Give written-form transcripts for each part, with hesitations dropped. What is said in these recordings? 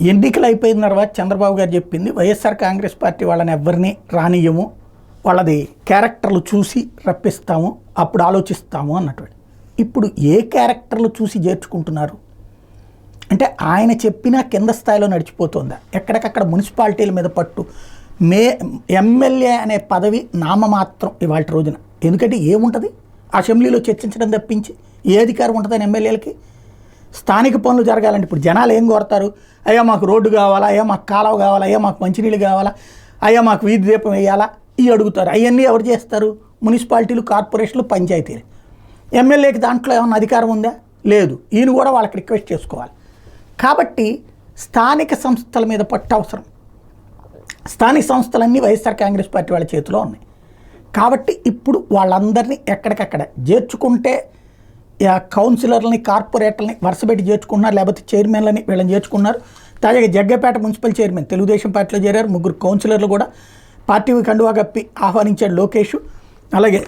ఎన్నికలు అయిపోయిన తర్వాత చంద్రబాబు గారు చెప్పింది వైఎస్ఆర్ కాంగ్రెస్ పార్టీ వాళ్ళని ఎవరిని రానియము, వాళ్ళది క్యారెక్టర్లు చూసి రప్పిస్తాము, అప్పుడు ఆలోచిస్తాము అన్నటువంటి. ఇప్పుడు ఏ క్యారెక్టర్లు చూసి చేర్చుకుంటున్నారు అంటే ఆయన చెప్పిన కింద స్థాయిలో నడిచిపోతుందా? ఎక్కడికక్కడ మున్సిపాలిటీల మీద పట్టు, ఎమ్మెల్యే అనే పదవి నామమాత్రం ఇవాళ రోజున. ఎందుకంటే ఏముంటుంది అసెంబ్లీలో చర్చించడం తప్పించి ఏ అధికారం ఉంటుందని ఎమ్మెల్యేలకి? స్థానిక పనులు జరగాలంటే ఇప్పుడు జనాలు ఏం కోరతారు? అయ్యా మాకు రోడ్డు కావాలా, అయ్యా మాకు కాలువ కావాలా, అయ్యా మాకు మంచినీళ్ళు కావాలా, అయ్యా మాకు వీధి దీపం వేయాలా, ఇవి అడుగుతారు. అవన్నీ ఎవరు చేస్తారు? మున్సిపాలిటీలు, కార్పొరేషన్లు, పంచాయతీలు. ఎమ్మెల్యేకి దాంట్లో ఏమన్నా అధికారం ఉందా? లేదు. ఈయన కూడా వాళ్ళకి రిక్వెస్ట్ చేసుకోవాలి. కాబట్టి స్థానిక సంస్థల మీద పట్టు అవసరం. స్థానిక సంస్థలన్నీ వైఎస్ఆర్ కాంగ్రెస్ పార్టీ వాళ్ళ చేతిలో ఉన్నాయి. కాబట్టి ఇప్పుడు వాళ్ళందరినీ ఎక్కడికక్కడ చేర్చుకుంటే కౌన్సిలర్లని, కార్పొరేటర్ని వరుసపెట్టి చేర్చుకున్నారు, లేకపోతే చైర్మన్లని వీళ్ళని చేర్చుకున్నారు. తాజాగా జగ్గపేట మున్సిపల్ చైర్మన్ తెలుగుదేశం పార్టీలో చేరారు. 3 కౌన్సిలర్లు కూడా పార్టీ కండువా కప్పి ఆహ్వానించాడు లోకేష్. అలాగే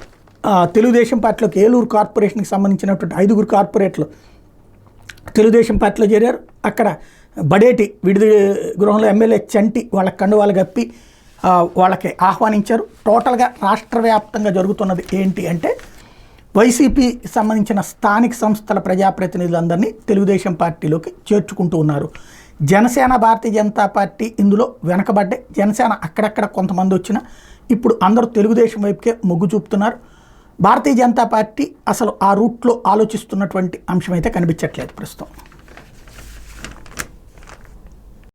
తెలుగుదేశం పార్టీలోకి ఏలూరు కార్పొరేషన్కి సంబంధించినటువంటి 5 కార్పొరేట్లు తెలుగుదేశం పార్టీలో చేరారు. అక్కడ బడేటి విడిది గృహంలో ఎమ్మెల్యే చంటి వాళ్ళ కండువాలు కప్పి వాళ్ళకి ఆహ్వానించారు. టోటల్గా రాష్ట్ర వ్యాప్తంగా జరుగుతున్నది ఏంటి అంటే వైసీపీకి సంబంధించిన స్థానిక సంస్థల ప్రజాప్రతినిధులందరినీ తెలుగుదేశం పార్టీలోకి చేర్చుకుంటూ ఉన్నారు. జనసేన, భారతీయ జనతా పార్టీ ఇందులో వెనకబడ్డే. జనసేన అక్కడక్కడ కొంతమంది వచ్చినా ఇప్పుడు అందరూ తెలుగుదేశం వైపుకే మొగ్గు చూపుతున్నారు. భారతీయ జనతా పార్టీ అసలు ఆ రూట్లో ఆలోచిస్తున్నటువంటి అంశం అయితే కనిపించట్లేదు ప్రస్తుతం.